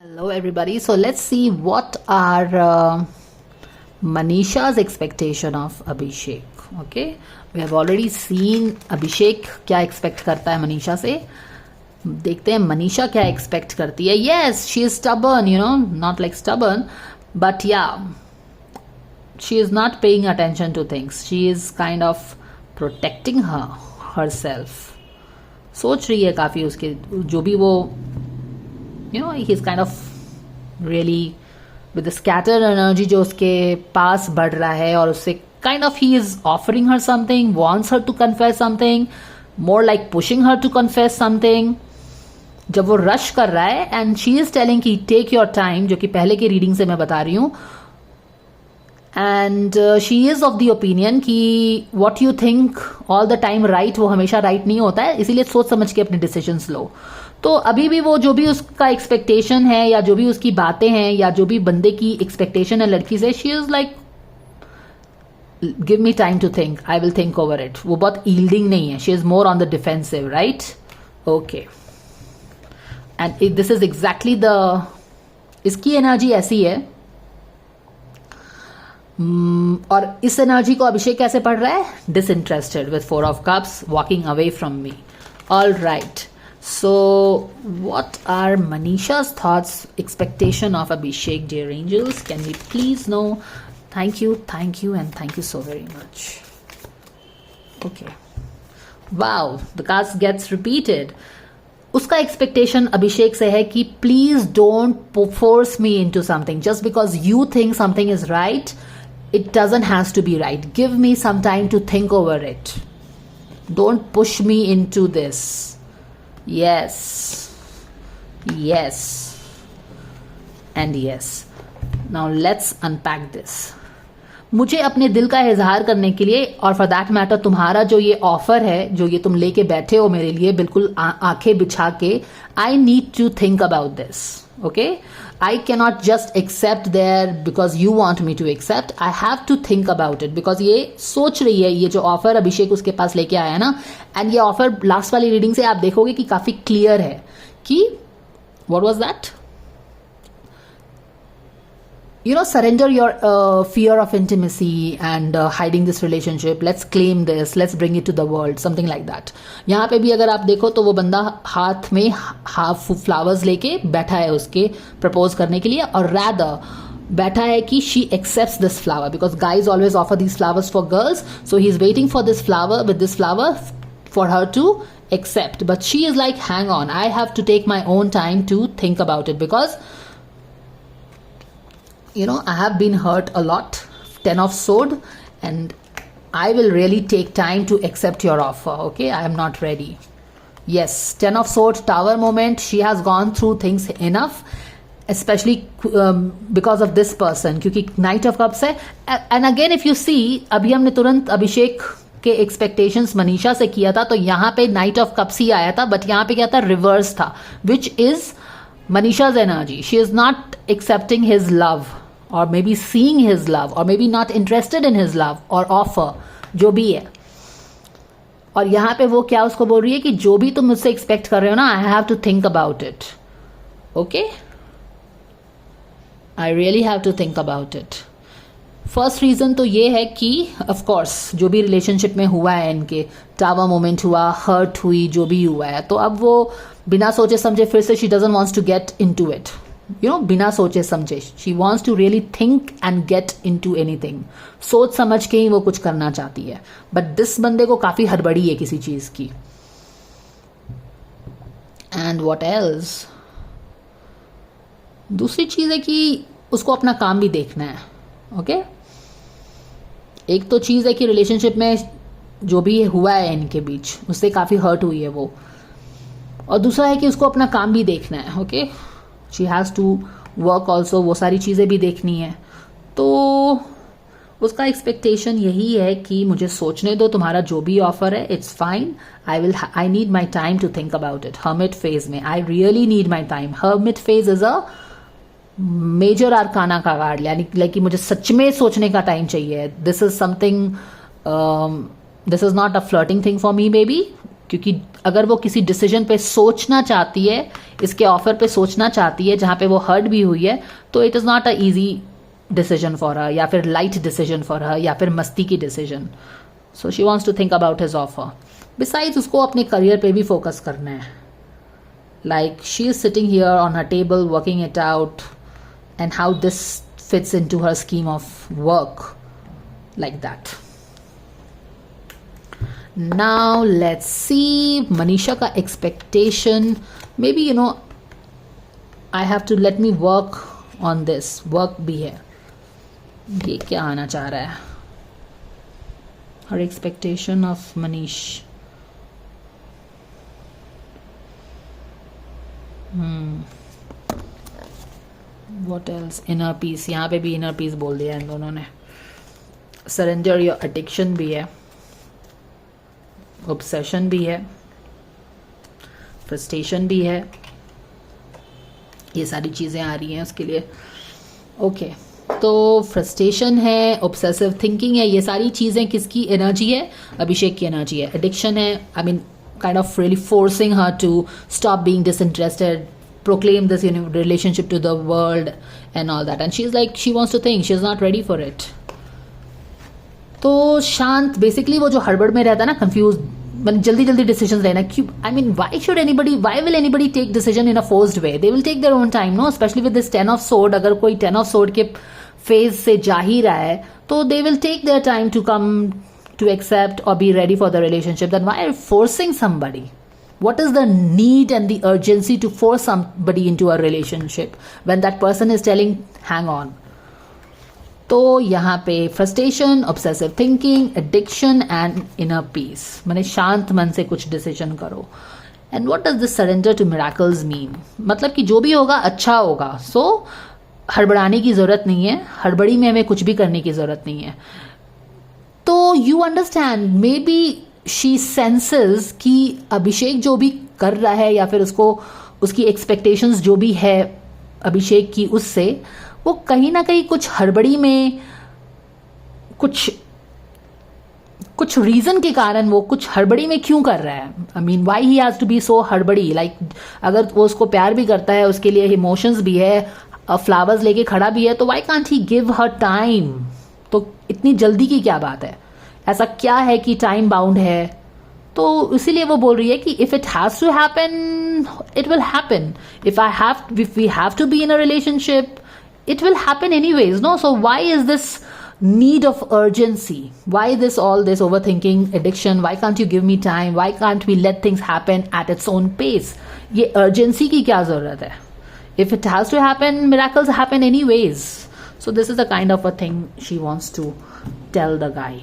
Hello, everybody. So let's see what are Manisha's expectation of Abhishek. Okay, we have already seen Abhishek क्या expect करता है Manisha से. देखते हैं Manisha क्या expect करती है. Yes, she is stubborn, not like stubborn, but yeah, she is not paying attention to things. She is kind of protecting herself. सोच रही है काफी उसके जो भी वो he's kind of really with the scattered energy जो उसके पास बढ़ रहा है और उससे kind of he is offering her something, wants her to confess something, more like pushing her to confess something. जब वो रश कर रहा है and she is telling कि take your time, जो कि पहले की रीडिंग से मैं बता रही हूँ, and she is of the opinion कि what you think all the time right वो हमेशा right नहीं होता है, इसीलिए सोच समझ के अपने decisions लो. तो अभी भी वो जो भी उसका एक्सपेक्टेशन है या जो भी उसकी बातें हैं या जो भी बंदे की एक्सपेक्टेशन है लड़की से, she is like give me time to think, I will think over it. वो बहुत ईल्डिंग नहीं है, she is more on the defensive, right? Okay, and this is exactly the इसकी एनर्जी ऐसी है. और इस एनर्जी को अभिषेक कैसे पढ़ रहा है? Disinterested with 4 of Cups, walking away from me. All right. So, what are Manisha's thoughts, expectation of Abhishek, dear angels? Can we please know? Thank you, and thank you so very much. Okay. Wow, the card gets repeated. उसका expectation Abhishek से है कि please don't force me into something. Just because you think something is right, it doesn't has to be right. Give me some time to think over it. Don't push me into this. Yes, and yes. Now let's unpack this. मुझे अपने दिल का इजहार करने के लिए और for that matter तुम्हारा जो ये ऑफर है, जो ये तुम लेके बैठे हो मेरे लिए बिल्कुल आंखें बिछा के, I need to think about this. Okay, I cannot just accept there because you want me to accept. I have to think about it because ये सोच रही है, ये जो ऑफर अभिषेक उसके पास लेके आया है ना, एंड ये ऑफर लास्ट वाली रीडिंग से आप देखोगे कि काफी क्लियर है कि what was that, surrender your fear of intimacy and hiding this relationship. Let's claim this. Let's bring it to the world. Something like that. यहाँ पे भी अगर आप देखो तो वो बंदा हाथ में हाफ फ्लावर्स लेके बैठा है उसके प्रपोज करने के लिए, और rather बैठा है कि she accepts this flower because guys always offer these flowers for girls. So he's waiting for this flower with this flower for her to accept. But she is like, hang on, I have to take my own time to think about it because I have been hurt a lot. 10 of Sword, and I will really take time to accept your offer. Okay, I am not ready. Yes, 10 of Sword, Tower moment. She has gone through things enough, especially because of this person. क्योंकि Knight of Cups है. And again, if you see, अभी हमने तुरंत अभिषेक के expectations Manisha से किया था, तो यहाँ पे Knight of Cups ही आया था, बट यहाँ पे क्या था? रिवर्स था, which is Manisha's energy. She is not accepting his love, or maybe seeing his love, or maybe not interested in his love or offer, जो भी है. और यहाँ पे वो क्या उसको बोल रही है कि जो भी तुम मुझसे एक्सपेक्ट कर रहे हो ना, I have to think about it. Okay, I really have to think about it. First reason तो ये है कि ऑफ कोर्स जो भी रिलेशनशिप में हुआ है इनके, टावर मोमेंट हुआ, हर्ट हुई, जो भी हुआ है, तो अब वो बिना सोचे समझे फिर से she doesn't wants to get into it. बिना सोचे समझे she wants to really think and get in to anything. सोच समझ के ही वो कुछ करना चाहती है, बट दिस बंदे को काफी हड़बड़ी है किसी चीज की. एंड व्हाट एल्स, दूसरी चीज है कि उसको अपना काम भी देखना है. ओके, एक तो चीज है कि रिलेशनशिप में जो भी हुआ है इनके बीच, उससे काफी हर्ट हुई है वो, और दूसरा है कि उसको अपना काम भी देखना है. Okay, she has to work also, वो सारी चीज़ें भी देखनी है. तो उसका एक्सपेक्टेशन यही है कि मुझे सोचने दो, तुम्हारा जो भी ऑफर है it's fine, I need my time to think about it. Hermit phase में I really need my time. Hermit phase is a major arcana का कार्ड, यानी लाइक कि मुझे सच में सोचने का टाइम चाहिए. This is something, this is not a flirting thing for me. May be क्योंकि अगर वो किसी डिसीजन पे सोचना चाहती है, इसके ऑफर पे सोचना चाहती है जहां पे वो हर्ट भी हुई है, तो it is not a easy decision for her, या फिर लाइट डिसीजन फॉर हर, या फिर मस्ती की decision. So she wants to think about his offer. Besides उसको अपने करियर पे भी फोकस करना है. Like she is sitting here on her table working it out and how this fits in to her scheme of work, like that. Now let's see Manisha का expectation. Maybe I have to let me work on this. Work भी है. ये क्या आना चाह रहा है? Her expectation of Manish. What else? Inner peace. यहाँ पे भी inner peace बोल दिया इन दोनों ने. Surrender your addiction भी है. ऑब्सेशन भी है, फ्रस्ट्रेशन भी है, ये सारी चीज़ें आ रही हैं उसके लिए. ओके, तो फ्रस्ट्रेशन है, ऑब्सेसिव थिंकिंग है, ये सारी चीज़ें किसकी एनर्जी है? अभिषेक की एनर्जी है. एडिक्शन है, I mean kind of really forcing her to stop being disinterested, proclaim this relationship to the world and all that, and she's like, she wants to think, she's not ready for it. तो शांत basically वो जो हड़बड़ में रहता है ना, confuse, मतलब जल्दी जल्दी डिसीजन लेना. क्यों? I mean why should anybody, why will anybody take decision in a forced way? They will take their own time, no, specially with this 10 of sword. अगर कोई 10 ऑफ सोर्ड के फेज से जा ही रहा है तो they will take their time to come to accept और be ready for the relationship. Then why are forcing somebody? What is the need and the urgency to force somebody into a relationship when that person is telling hang on? तो यहाँ पे frustration, obsessive thinking, addiction and inner peace, मैंने शांत मन से कुछ decision करो. And what does this surrender to miracles mean? मतलब कि जो भी होगा अच्छा होगा. सो हड़बड़ाने की जरूरत नहीं है, हड़बड़ी में हमें कुछ भी करने की जरूरत नहीं है. तो you understand, may be she senses कि अभिषेक जो भी कर रहा है या फिर उसको उसकी एक्सपेक्टेशंस जो भी है अभिषेक की उससे, वो कहीं ना कहीं कुछ हड़बड़ी में, कुछ रीजन के कारण वो कुछ हड़बड़ी में क्यों कर रहा है. I mean why he has to be so हड़बड़ी. लाइक अगर वो उसको प्यार भी करता है, उसके लिए इमोशंस भी है, फ्लावर्स लेके खड़ा भी है, तो why can't he give her time? तो इतनी जल्दी की क्या बात है? ऐसा क्या है कि टाइम बाउंड है? तो इसीलिए वो बोल रही है कि if it has to happen it will happen. If we have to be in a relationship it will happen anyways, no? So why is this need of urgency? Why all this overthinking, addiction? Why can't you give me time? Why can't we let things happen at its own pace? ये urgency की क्या जरूरत है? If it has to happen, miracles happen anyways. So this is the kind of a thing she wants to tell the guy.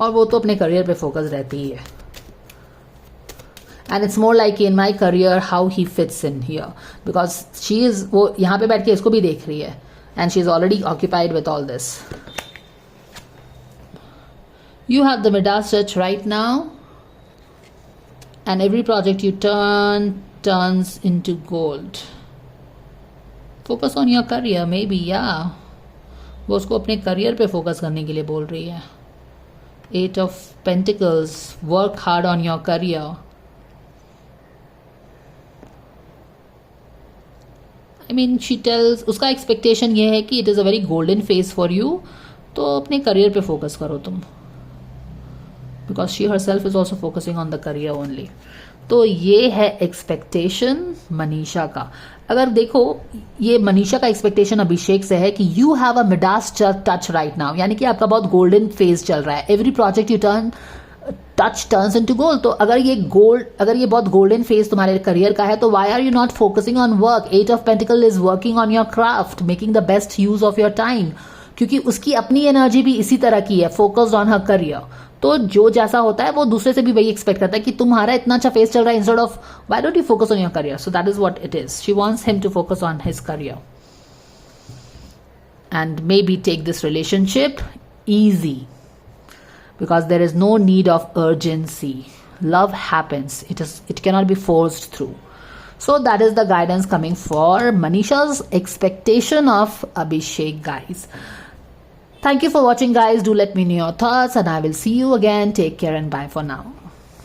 और वो तो अपने career पे फोकस रहती ही है. And it's more like in my career how he fits in here, because she is, वो यहाँ पे बैठ के इसको भी देख रही है, and she is already occupied with all this. You have the Midas touch right now, and every project you turns into gold. Focus on your career, maybe, yeah. वो उसको अपने करियर पे फोकस करने के लिए बोल रही है. 8 of Pentacles, work hard on your career. I mean, she tells, उसका एक्सपेक्टेशन ये है कि it is a very golden phase for you, तो अपने करियर पे फोकस करो तुम, because she her self is also focusing on the career only. तो ये है एक्सपेक्टेशन मनीषा का. अगर देखो, ये मनीषा का एक्सपेक्टेशन अभिषेक से है कि you have a Midas touch right now, यानी कि आपका बहुत गोल्डन फेज चल रहा है. Every project you touch turns into gold. तो अगर ये बहुत गोल्डन फेज तुम्हारे करियर का है, तो why are you not focusing on work? 8 of Pentacles is working on your craft, making the best use of your time, क्योंकि उसकी अपनी एनर्जी भी इसी तरह की है, फोकस्ड ऑन हर करियर. तो जो जैसा होता है वो दूसरे से भी वही एक्सपेक्ट करता है कि तुम्हारा इतना अच्छा फेज चल रहा है, instead of why don't you focus on your career. So that is what it is. She wants him to focus on his career and maybe take this relationship easy, because there is no need of urgency. Love happens. It cannot be forced through. So that is the guidance coming for Manisha's expectation of Abhishek, guys. Thank you for watching, guys. Do let me know your thoughts, and I will see you again. Take care and bye for now.